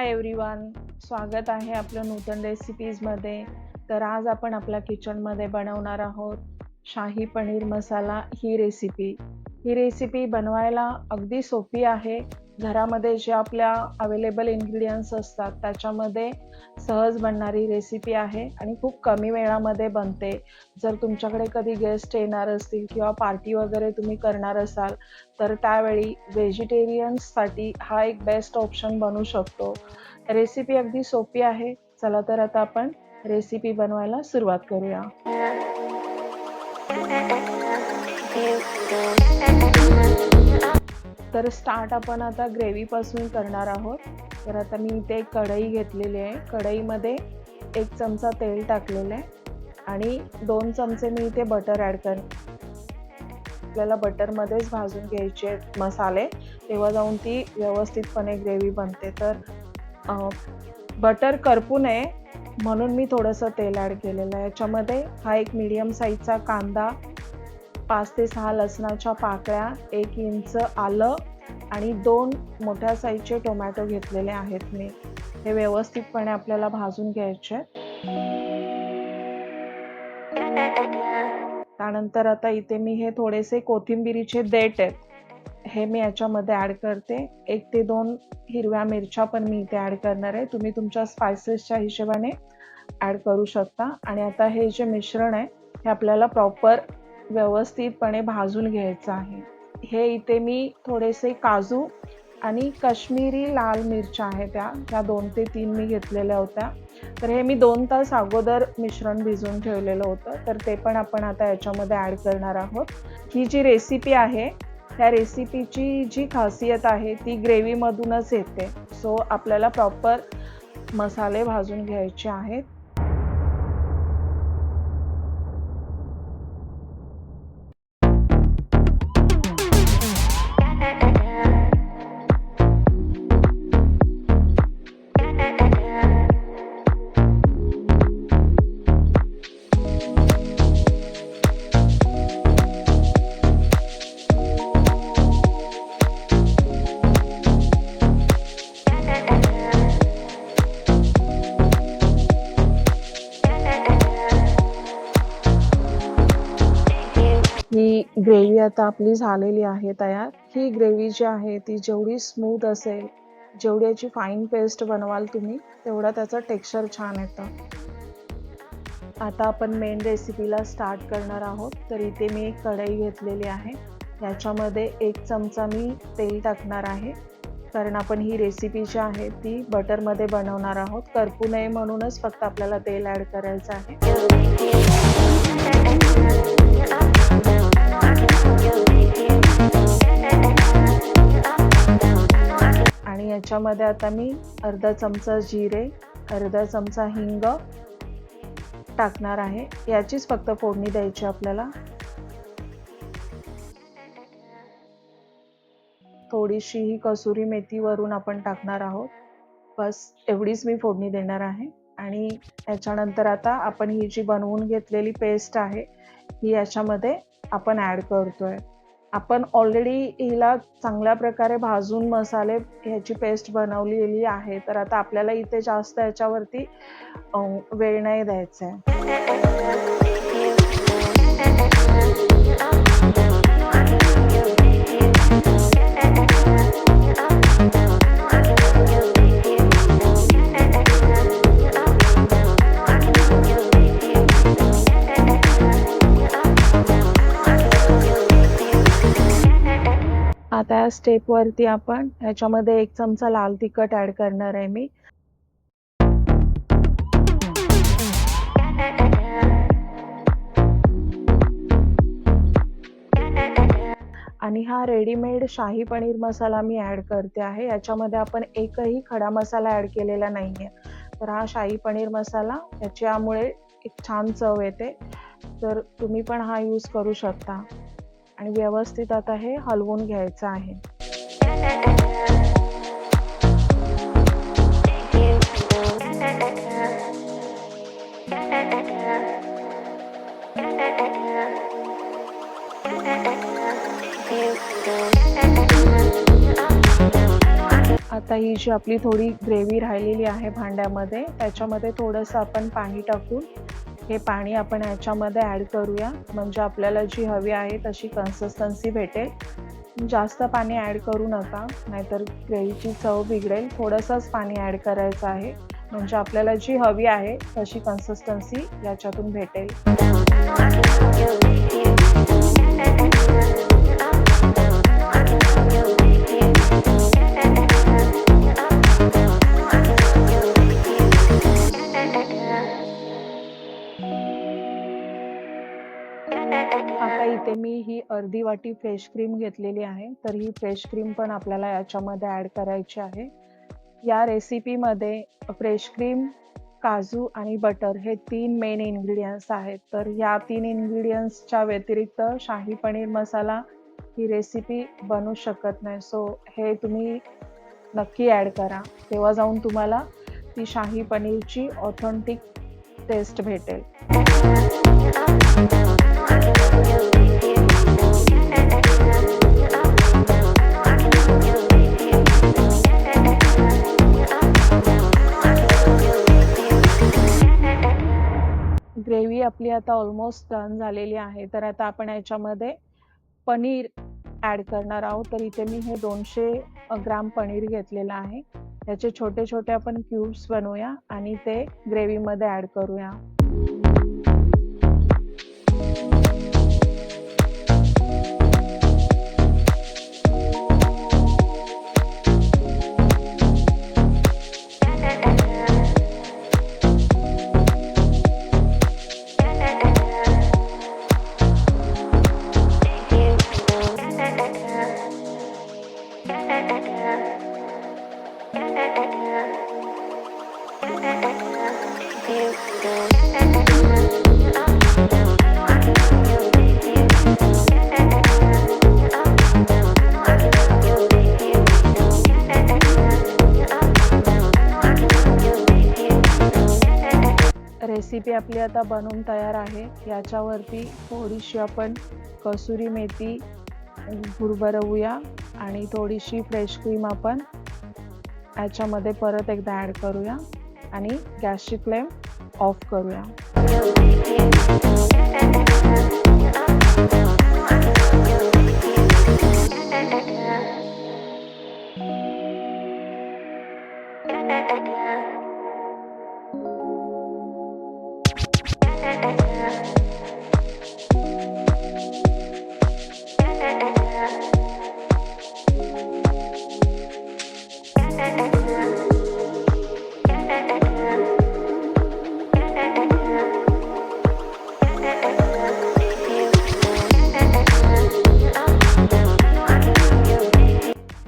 Hi everyone, स्वागत आहे आपलं नूतन रेसिपीजमध्ये. तर आज आपण आपल्या किचनमध्ये बनवणार आहोत शाही पनीर मसाला ही रेसिपी बनवायला अगदी सोपी आहे. घरामध्ये जे आपल्या अवेलेबल इन्ग्रेडियंट्स असतात त्याच्यामध्ये सहज बनणारी रेसिपी आहे आणि खूप कमी वेळामध्ये बनते. जर तुमच्याकडे कधी गेस्ट येणार असतील किंवा पार्टी वगैरे तुम्ही करणार असाल तर त्यावेळी व्हेजिटेरियन्ससाठी हा एक बेस्ट ऑप्शन बनू शकतो. रेसिपी अगदी सोपी आहे. चला तर आता आपण रेसिपी बनवायला सुरुवात करूया. तर स्टार्ट आपण आता ग्रेव्हीपासून करणार आहोत. तर आता मी इथे एक कढई घेतलेली आहे. कढईमध्ये 1 चमचा तेल टाकलेलं आहे आणि 2 चमचे मी इथे बटर ॲड आपल्याला बटरमध्येच भाजून घ्यायचे मसाले, तेव्हा जाऊन ती व्यवस्थितपणे ग्रेव्ही बनते. तर बटर करपू नये म्हणून मी थोडंसं तेल ॲड केलेलं आहे. याच्यामध्ये हा एक मीडियम साईजचा कांदा, 5 ते 6 लसणाच्या पाकळ्या, 1 इंच आलं आणि 2 मोठ्या साईजचे टोमॅटो घेतलेले आहेत मी. हे व्यवस्थितपणे आपल्याला भाजून घ्यायचे. त्यानंतर आता इथे मी हे थोडेसे कोथिंबिरीचे देठ आहेत, हे मी याच्यामध्ये ॲड करते. 1 ते 2 हिरव्या मिरच्या पण मी इथे ॲड करणार आहे. तुम्ही तुमच्या स्पायसेसच्या हिशोबाने ॲड करू शकता. आणि आता हे जे मिश्रण आहे हे आपल्याला प्रॉपर व्यवस्थितपणे भाजून घ्यायचं आहे. हे इथे मी थोडेसे काजू आणि काश्मीरी लाल मिरच्या आहेत त्या 2 ते 3 मी घेतलेल्या होत्या. तर हे मी 2 तास अगोदर मिश्रण भिजवून ठेवलेलं होतं. तर ते पण आपण आता याच्यामध्ये ॲड करणार आहोत. ही जी रेसिपी आहे त्या रेसिपीची जी खासियत आहे ती ग्रेव्हीमधूनच येते. सो आपल्याला प्रॉपर मसाले भाजून घ्यायचे आहेत. ही ग्रेव्ही आता आपली झालेली आहे तयार. ही ग्रेव्ही जी आहे ती जेवढी स्मूथ असेल, जेवढी याची फाईन पेस्ट बनवाल तुम्ही, तेवढं त्याचं टेक्स्चर छान येतं. आता आपण मेन रेसिपीला स्टार्ट करणार आहोत. तर इथे मी एक कढई घेतलेली आहे. याच्यामध्ये 1 चमचा मी तेल टाकणार आहे, कारण आपण ही रेसिपी जी आहे ती बटरमध्ये बनवणार आहोत. करपू नये म्हणूनच फक्त आपल्याला तेल ॲड करायचं आहे. आणि याच्यामध्ये आता मी अर्धा चमचा जिरे, अर्धा चमचा हिंग टाकणार आहे. याचीच फक्त फोडणी द्यायची आपल्याला. थोडीशी ही कसुरी मेथी वरून आपण टाकणार आहोत. बस एवढीच मी फोडणी देणार आहे. आणि याच्यानंतर आता आपण ही जी बनवून घेतलेली पेस्ट आहे ही याच्यामध्ये आपण ॲड करतोय. आपण ऑलरेडी हिला चांगल्या प्रकारे भाजून मसाले ह्याची पेस्ट बनवलेली आहे. तर आता आपल्याला इथे जास्त याच्यावरती वेळ नाही द्यायचा आहे. आता या स्टेपवरती आपण ह्याच्यामध्ये 1 चमचा लाल तिखट ॲड करणार आहे मी. आणि हा रेडीमेड शाही पनीर मसाला मी ॲड करते आहे. याच्यामध्ये आपण एकही खडा मसाला ॲड केलेला नाही आहे. तर हा शाही पनीर मसाला याच्यामुळे एक छान चव येते. तर तुम्ही पण हा यूज करू शकता. आणि व्यवस्थित आता हे हलवून घ्यायचं आहे. आता ही जी आपली थोडी ग्रेव्ही राहिलेली आहे भांड्यामध्ये, त्याच्यामध्ये थोडंसं आपण पाणी टाकून हे पाणी आपण याच्यामध्ये ॲड करूया. म्हणजे आपल्याला जी हवी आहे तशी कन्सिस्टन्सी भेटेल. जास्त पाणी ॲड करू नका, नाहीतर ग्रेव्हीची चव बिघडेल. थोडंसंच पाणी ॲड करायचं आहे, म्हणजे आपल्याला जी हवी आहे तशी कन्सिस्टन्सी याच्यातून भेटेल. आता इथे मी ही अर्धी वाटी फ्रेश क्रीम घेतलेली आहे. तर ही फ्रेश क्रीम पण आपल्याला याच्यामध्ये ॲड करायची आहे. या रेसिपीमध्ये फ्रेश क्रीम, काजू आणि बटर हे 3 मेन इन्ग्रीडियंट्स आहेत. तर या 3 इन्ग्रीडियंट्सच्या व्यतिरिक्त शाही पनीर मसाला ही रेसिपी बनू शकत नाही. सो हे तुम्ही नक्की ॲड करा. तेव्हा जाऊन तुम्हाला ती शाही पनीरची ऑथेंटिक टेस्ट भेटेल. ग्रेव्ही आपली आता ऑलमोस्ट डन झालेली आहे. तर आता आपण याच्यामध्ये पनीर ॲड करणार आहोत. तर इथे मी हे 200 ग्राम पनीर घेतलेलं आहे. याचे छोटे-छोटे आपण क्यूब्स बनवूया आणि ते ग्रेव्हीमध्ये ॲड करूया. रेसिपी आपली आता बनवून तयार आहे. याच्यावरती थोडीशी आपण कसुरी मेथी भुरभरवूया आणि थोडीशी फ्रेश क्रीम आपण याच्यामध्ये परत एकदा ॲड करूया आणि गॅसची फ्लेम ऑफ करूया.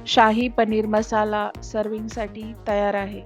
शाही पनीर मसाला सर्विंगसाठी तयार आहे.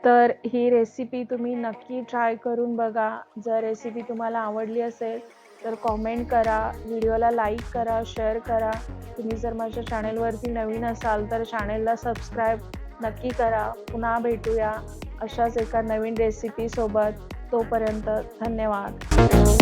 तर ही रेसिपी तुम्ही नक्की ट्राय करून बघा. जर रेसिपी तुम्हाला आवडली असेल तर कॉमेंट करा, व्हिडिओला लाईक करा, शेअर करा. तुम्ही जर माझ्या चॅनेलवरती नवीन असाल तर चॅनेलला सबस्क्राईब नक्की करा. पुन्हा भेटूया अशाच एका नवीन रेसिपीसोबत. तोपर्यंत धन्यवाद.